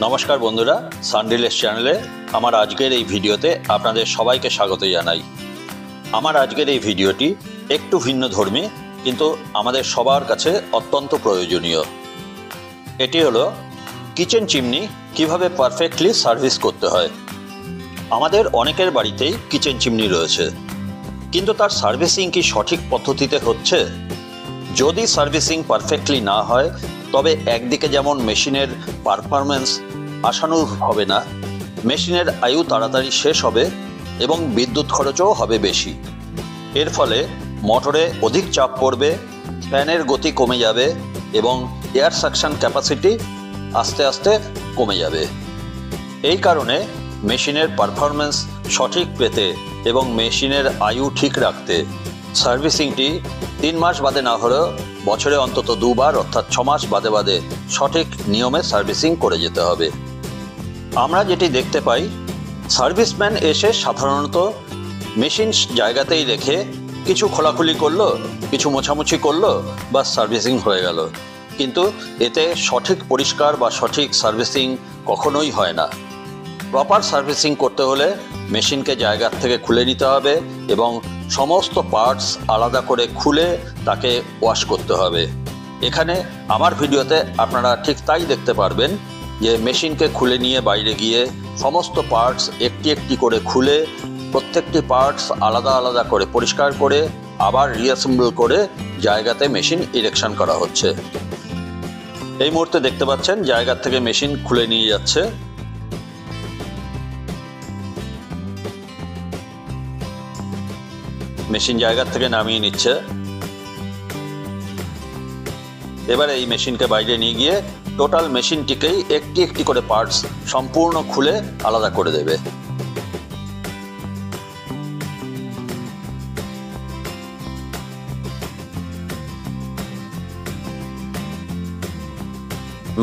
নমস্কার বন্ধুরা, সানডিলেস চ্যানেলে আমার আজকের এই ভিডিওতে আপনাদের সবাইকে স্বাগত জানাই। আমার আজকের এই ভিডিওটি একটু ভিন্নধর্মী, কিন্তু আমাদের সবার কাছে অত্যন্ত প্রয়োজনীয়। এটি হলো কিচেন চিমনি কিভাবে পারফেক্টলি সার্ভিস করতে হয়। আমাদের অনেকের বাড়িতেই কিচেন চিমনি রয়েছে, কিন্তু তার সার্ভিসিং কি সঠিক পদ্ধতিতে হচ্ছে? যদি সার্ভিসিং পারফেক্টলি না হয়, তবে একদিকে যেমন মেশিনের পারফরমেন্স আশানুরূপ হবে না, মেশিনের আয়ু তাড়াতাড়ি শেষ হবে এবং বিদ্যুৎ খরচও হবে বেশি। এর ফলে মোটরে অধিক চাপ পড়বে, ফ্যানের গতি কমে যাবে এবং এয়ার সাকশন ক্যাপাসিটি আস্তে আস্তে কমে যাবে। এই কারণে মেশিনের পারফরমেন্স সঠিক পেতে এবং মেশিনের আয়ু ঠিক রাখতে সার্ভিসিংটি 3 মাস বাদে না হলেও বছরে অন্তত 2 বার অর্থাৎ 6 মাস বাদে বাদে সঠিক নিয়মে সার্ভিসিং করে যেতে হবে। আমরা যেটি দেখতে পাই, সার্ভিসম্যান এসে সাধারণত মেশিন জায়গাতেই রেখে কিছু খোলাখুলি করলো, কিছু মোছামুছি করলো, বা সার্ভিসিং হয়ে গেল। কিন্তু এতে সঠিক পরিষ্কার বা সঠিক সার্ভিসিং কখনোই হয় না। প্রপার সার্ভিসিং করতে হলে মেশিনকে জায়গার থেকে খুলে নিতে হবে এবং সমস্ত পার্টস আলাদা করে খুলে তাকে ওয়াশ করতে হবে। এখানে আমার ভিডিওতে আপনারা ঠিক তাই দেখতে পারবেন যে মেশিনকে খুলে নিয়ে বাইরে গিয়ে সমস্ত পার্টস একটি একটি করে খুলে প্রত্যেকটি পার্টস আলাদা আলাদা করে পরিষ্কার করে আবার রিঅ্যাসেম্বল করে জায়গাতে মেশিন ইরেকশন করা হচ্ছে। এই মুহূর্তে দেখতে পাচ্ছেন জায়গার থেকে মেশিন খুলে নিয়ে যাচ্ছে। মেশিন জায়গার থেকে নামিয়ে নিচ্ছে। এবারে এই মেশিনকে বাইরে নিয়ে গিয়ে টোটাল মেশিনটিকেই একটি একটি করে পার্টস সম্পূর্ণ খুলে আলাদা করে দেবে।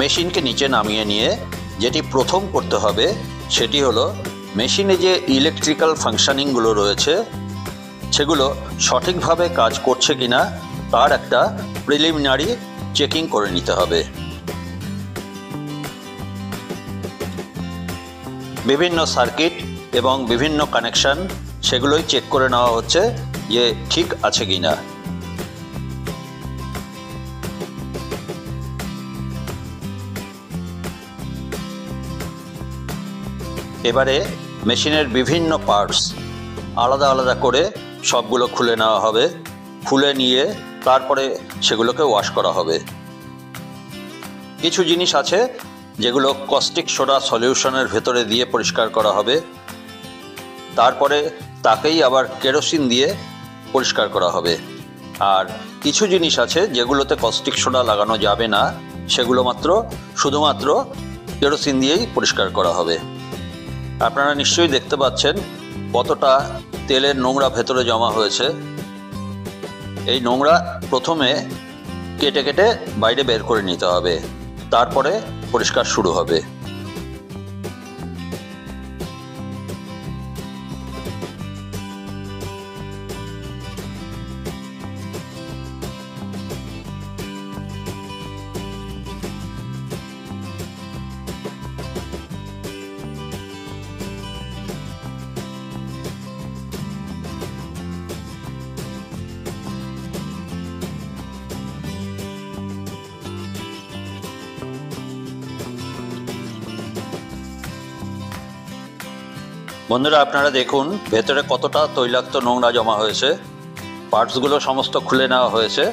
মেশিনকে নিচে নামিয়ে নিয়ে যেটি প্রথম করতে হবে সেটি হলো মেশিনে যে ইলেকট্রিক্যাল ফাংশনিংগুলো রয়েছে সেগুলো সঠিকভাবে কাজ করছে কিনা তার একটা প্রিলিমিনারি চেকিং করে নিতে হবে। বিভিন্ন সার্কিট এবং বিভিন্ন কানেকশন সেগুলোই চেক করে নেওয়া হচ্ছে যে ঠিক আছে কিনা। এবারে মেশিনের বিভিন্ন পার্টস আলাদা আলাদা করে সবগুলো খুলে নেওয়া হবে। খুলে নিয়ে তারপরে সেগুলোকে ওয়াশ করা হবে। কিছু জিনিস আছে যেগুলো কস্টিক সোডা সলিউশনের ভেতরে দিয়ে পরিষ্কার করা হবে, তারপরে তাকেই আবার কেরোসিন দিয়ে পরিষ্কার করা হবে। আর কিছু জিনিস আছে যেগুলোতে কস্টিক সোডা লাগানো যাবে না, সেগুলো শুধুমাত্র কেরোসিন দিয়েই পরিষ্কার করা হবে। আপনারা নিশ্চয়ই দেখতে পাচ্ছেন কতটা তেলের নোংরা ভেতরে জমা হয়েছে। এই নোংরা প্রথমে কেটে কেটে বাইরে বের করে নিতে হবে, তারপরে পরিষ্কার শুরু হবে। বন্ধুরা, আপনারা দেখুন ভেতরে কতটা তৈলাক্ত নোংরা জমা হয়েছে। পার্টসগুলো সমস্ত খুলে নেওয়া হয়েছে।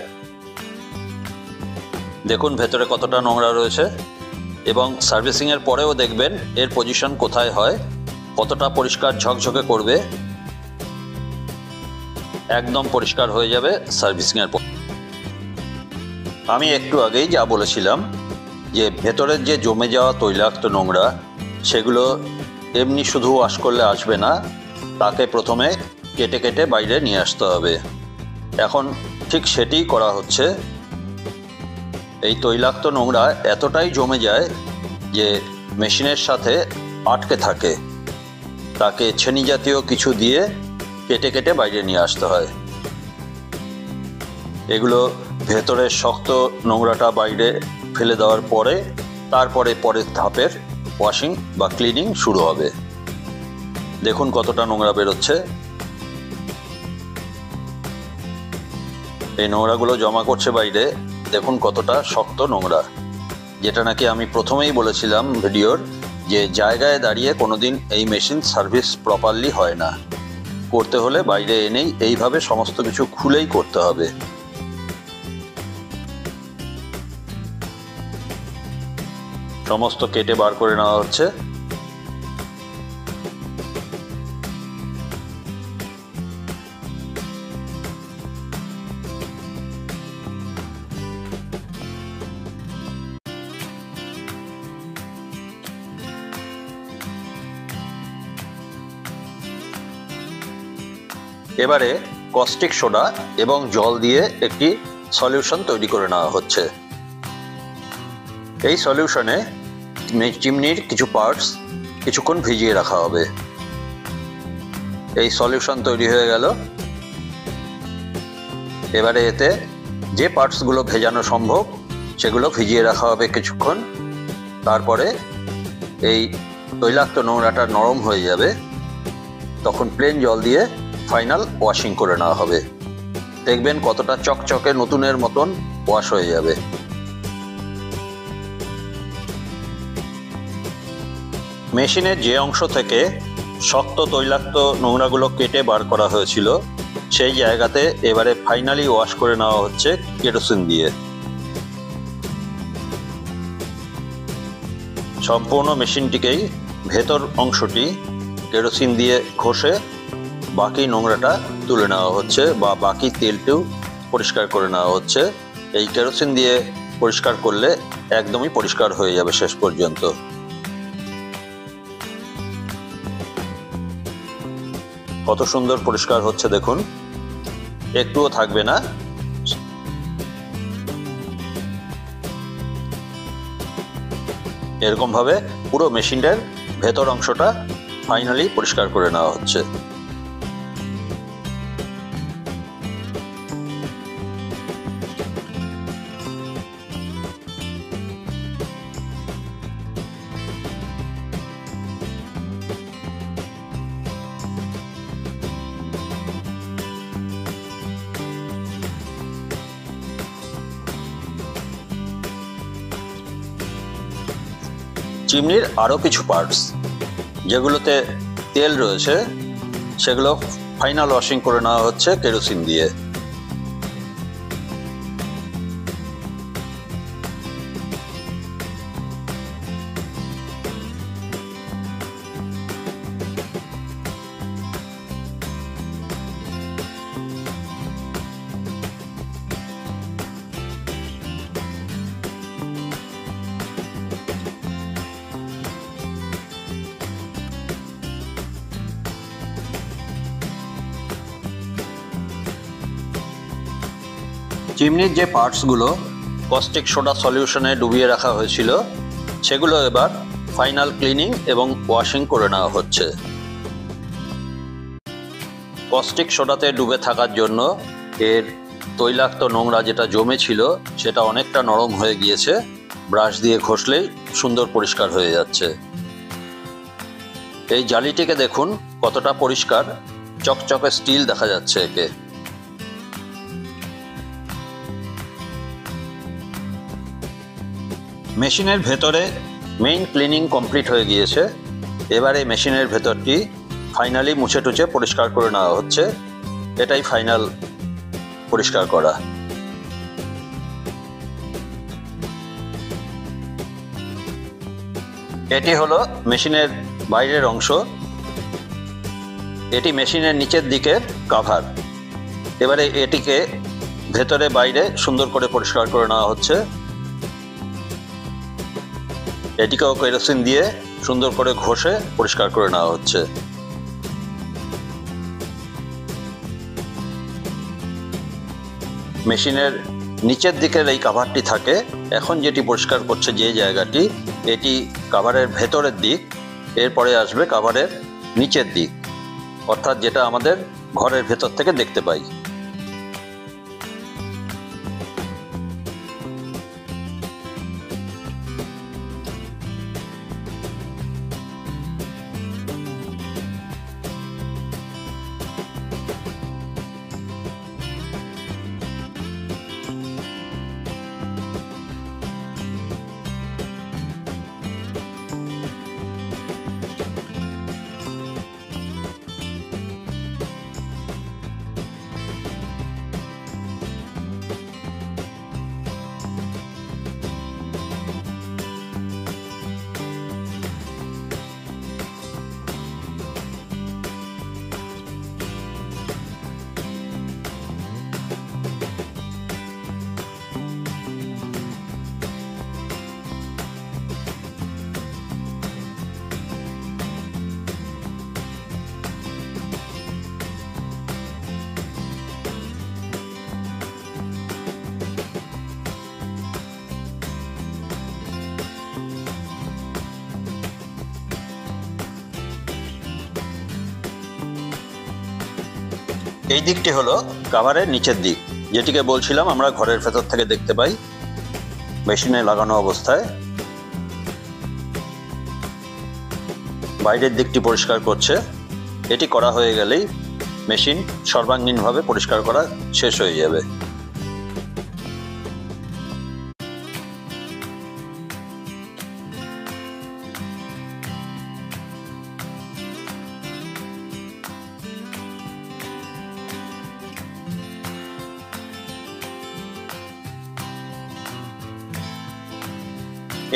দেখুন ভেতরে কতটা নোংরা রয়েছে এবং সার্ভিসিংয়ের পরেও দেখবেন এর পজিশন কোথায় হয়, কতটা পরিষ্কার ঝকঝকে করবে। একদম পরিষ্কার হয়ে যাবে সার্ভিসিংয়ের পর। আমি একটু আগেই যা বলেছিলাম যে ভেতরের যে জমে যাওয়া তৈলাক্ত নোংরা সেগুলো এমনি শুধু ওয়াশ করলে আসবে না, তাকে প্রথমে কেটে কেটে বাইরে নিয়ে আসতে হবে। এখন ঠিক সেটিই করা হচ্ছে। এই তৈলাক্ত নোংরা এতটাই জমে যায় যে মেশিনের সাথে আটকে থাকে, তাকে ছেনি জাতীয় কিছু দিয়ে কেটে কেটে বাইরে নিয়ে আসতে হয়। এগুলো ভেতরের শক্ত নোংরাটা বাইরে ফেলে দেওয়ার পরে তারপরে পরের ধাপের ওয়াশিং বা ক্লিনিং শুরু হবে। দেখুন কতটা নোংরা বেরোচ্ছে। এই নোংরাগুলো জমা করছে বাইরে। দেখুন কতটা শক্ত নোংরা, যেটা নাকি আমি প্রথমেই বলেছিলাম ভিডিওর, যে জায়গায় দাঁড়িয়ে কোনোদিন এই মেশিন সার্ভিস প্রপারলি হয় না। করতে হলে বাইরে এনেই এইভাবে সমস্ত কিছু খুলেই করতে হবে। সমস্ত কেটে বার করে নেওয়া হচ্ছে। এবারে কস্টিক সোডা এবং জল দিয়ে একটি সলিউশন তৈরি করে নেওয়া হচ্ছে। এই সলিউশনে চিমনির কিছু পার্টস কিছুক্ষণ ভিজিয়ে রাখা হবে। এই সলিউশন তৈরি হয়ে গেল। এবারে এতে যে পার্টসগুলো ভেজানো সম্ভব সেগুলো ভিজিয়ে রাখা হবে কিছুক্ষণ। তারপরে এই তৈলাক্ত নোংরাটা নরম হয়ে যাবে, তখন প্লেন জল দিয়ে ফাইনাল ওয়াশিং করে নেওয়া হবে। দেখবেন কতটা চকচকে নতুনের মতন ওয়াশ হয়ে যাবে। মেশিনের যে অংশ থেকে শক্ত তৈলাক্ত নোংরাগুলো কেটে বার করা হয়েছিল সেই জায়গাতে এবারে ফাইনালি ওয়াশ করে নেওয়া হচ্ছে কেরোসিন দিয়ে। সম্পূর্ণ মেশিনটিকেই ভেতর অংশটি কেরোসিন দিয়ে ঘষে বাকি নোংরাটা তুলে নেওয়া হচ্ছে, বা বাকি তেলটিও পরিষ্কার করে নেওয়া হচ্ছে। এই কেরোসিন দিয়ে পরিষ্কার করলে একদমই পরিষ্কার হয়ে যাবে শেষ পর্যন্ত। কত সুন্দর পরিষ্কার হচ্ছে দেখুন, একটুও থাকবে না। এরকম ভাবে পুরো মেশিনটার ভেতর অংশটা ফাইনালি পরিষ্কার করে নেওয়া হচ্ছে। চিমনির আরও কিছু পার্টস যেগুলোতে তেল রয়েছে সেগুলো ফাইনাল ওয়াশিং করে নেওয়া হচ্ছে কেরোসিন দিয়ে। চিমনির যে পার্টসগুলো কস্টিক সোডা সলিউশনে ডুবিয়ে রাখা হয়েছিল সেগুলো এবার ফাইনাল ক্লিনিং এবং ওয়াশিং করে নেওয়া হচ্ছে। কস্টিক সোডাতে ডুবে থাকার জন্য এর তৈলাক্ত নোংরা যেটা জমে ছিল সেটা অনেকটা নরম হয়ে গিয়েছে। ব্রাশ দিয়ে ঘষলেই সুন্দর পরিষ্কার হয়ে যাচ্ছে। এই জালিটিকে দেখুন কতটা পরিষ্কার, চকচকে স্টিল দেখা যাচ্ছে একে। মেশিনের ভেতরে মেইন ক্লিনিং কমপ্লিট হয়ে গিয়েছে। এবারে মেশিনের ভেতরটি ফাইনালি মুছে টুছে পরিষ্কার করে নেওয়া হচ্ছে। এটাই ফাইনাল পরিষ্কার করা। এটি হলো মেশিনের বাইরের অংশ। এটি মেশিনের নিচের দিকের কাভার। এবারে এটিকে ভেতরে বাইরে সুন্দর করে পরিষ্কার করে নেওয়া হচ্ছে। এটিকেও কেরোসিন দিয়ে সুন্দর করে ঘষে পরিষ্কার করে নেওয়া হচ্ছে। মেশিনের নিচের দিকের এই কাভারটি থাকে। এখন যেটি পরিষ্কার করছে যে জায়গাটি, এটি কাভারের ভেতরের দিক। এরপরে আসবে কাভারের নিচের দিক, অর্থাৎ যেটা আমাদের ঘরের ভেতর থেকে দেখতে পাই। এই দিকটি হলো কাভারের নিচের দিক, যেটিকে বলছিলাম আমরা ঘরের ভেতর থেকে দেখতে পাই মেশিনে লাগানো অবস্থায়। বাইরের দিকটি পরিষ্কার করছে। এটি করা হয়ে গেলেই মেশিন সর্বাঙ্গীনভাবে পরিষ্কার করা শেষ হয়ে যাবে।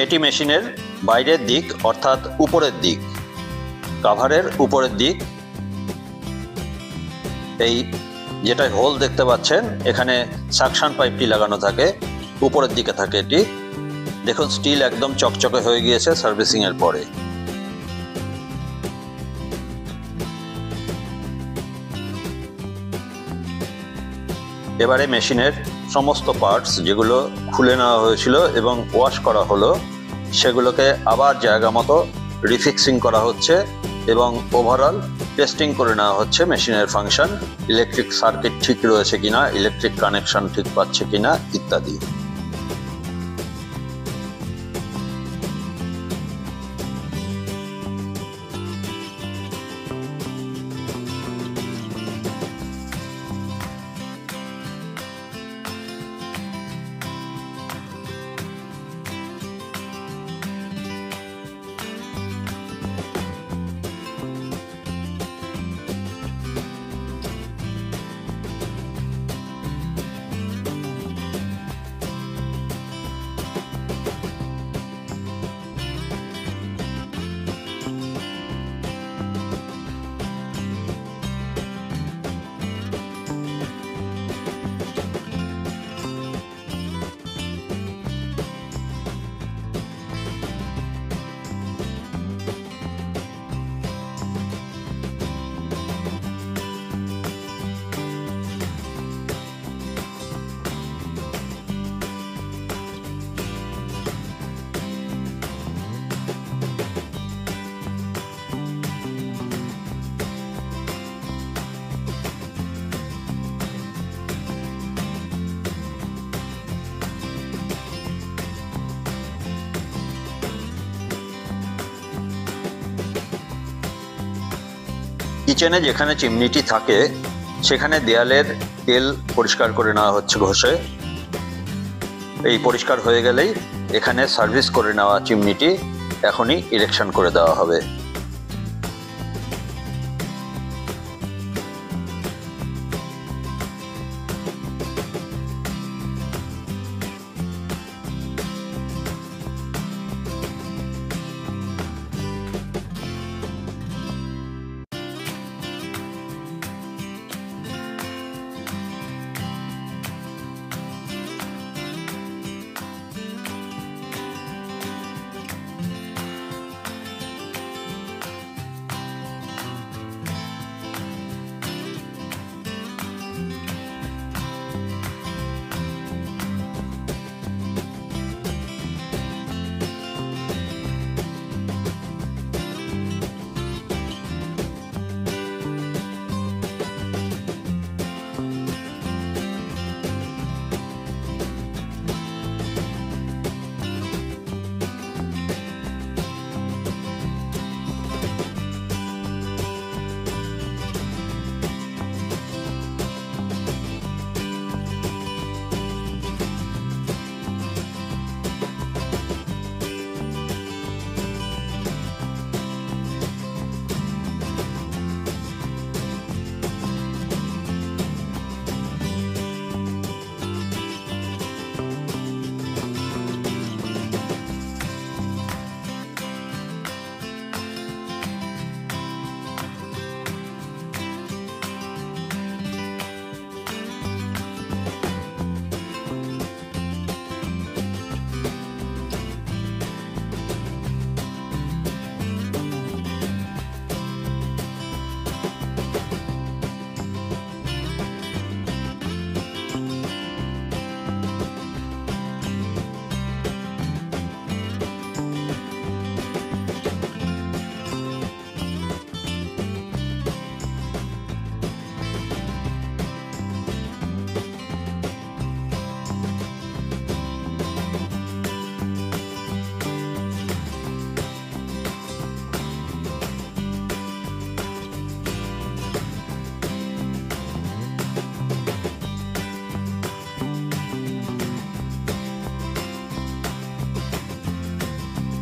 এটি মেশিনের বাইরের দিক অর্থাৎ উপরের দিক, কাভারের উপরের দিক। এই যেটা হোল দেখতে পাচ্ছেন এখানে সাকশন পাইপটি লাগানো থাকে, উপরের দিকে থাকে এটি। দেখুন স্টিল একদম চকচকে হয়ে গিয়েছে সার্ভিসিং এর পরে। এবারে মেশিনের সমস্ত পার্টস যেগুলো খুলে নেওয়া হয়েছিল এবং ওয়াশ করা হলো সেগুলোকে আবার জায়গা মতো রিফিক্সিং করা হচ্ছে এবং ওভারঅল টেস্টিং করে নেওয়া হচ্ছে মেশিনের ফাংশন, ইলেকট্রিক সার্কিট ঠিক রয়েছে কিনা, ইলেকট্রিক কানেকশন ঠিক পাচ্ছে কিনা ইত্যাদি। কিচেনে যেখানে চিমনিটি থাকে সেখানে দেয়ালের তেল পরিষ্কার করে নেওয়া হচ্ছে ঘষে। এই পরিষ্কার হয়ে গেলেই এখানে সার্ভিস করে নেওয়া চিমনিটি এখনই ইরেকশন করে দেওয়া হবে।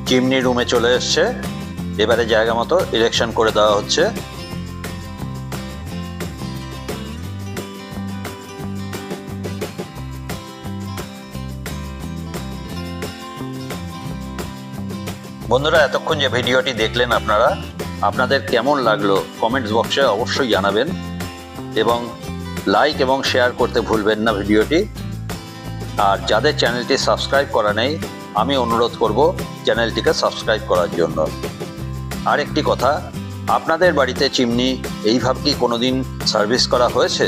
চিমনি রুমে চলে এসছে। এবারে জায়গা মতো ইরেকশন করে দেওয়া হচ্ছে। বন্ধুরা, এতক্ষণ যে ভিডিওটি দেখলেন আপনারা, আপনাদের কেমন লাগলো কমেন্টস বক্সে অবশ্যই জানাবেন এবং লাইক এবং শেয়ার করতে ভুলবেন না ভিডিওটি। আর যাদের চ্যানেলটি সাবস্ক্রাইব করা নেই, আমি অনুরোধ করব চ্যানেলটিকে সাবস্ক্রাইব করার জন্য। আর একটি কথা, আপনাদের বাড়িতে চিমনি এইভাবে কি কোনোদিন সার্ভিস করা হয়েছে?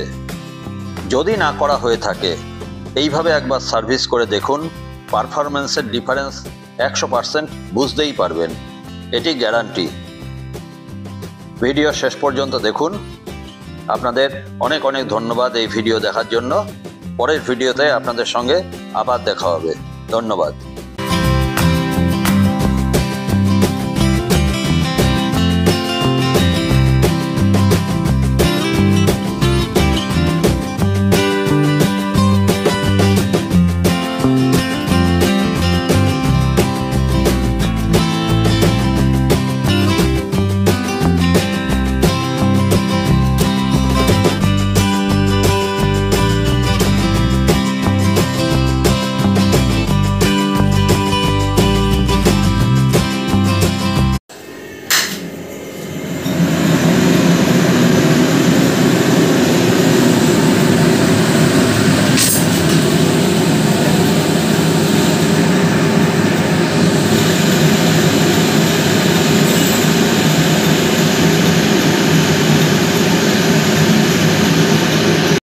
যদি না করা হয়ে থাকে, এইভাবে একবার সার্ভিস করে দেখুন। পারফরমেন্সের ডিফারেন্স 100% বুঝতেই পারবেন, এটি গ্যারান্টি। ভিডিও শেষ পর্যন্ত দেখুন। আপনাদের অনেক অনেক ধন্যবাদ এই ভিডিও দেখার জন্য। পরের ভিডিওতে আপনাদের সঙ্গে আবার দেখা হবে। ধন্যবাদ।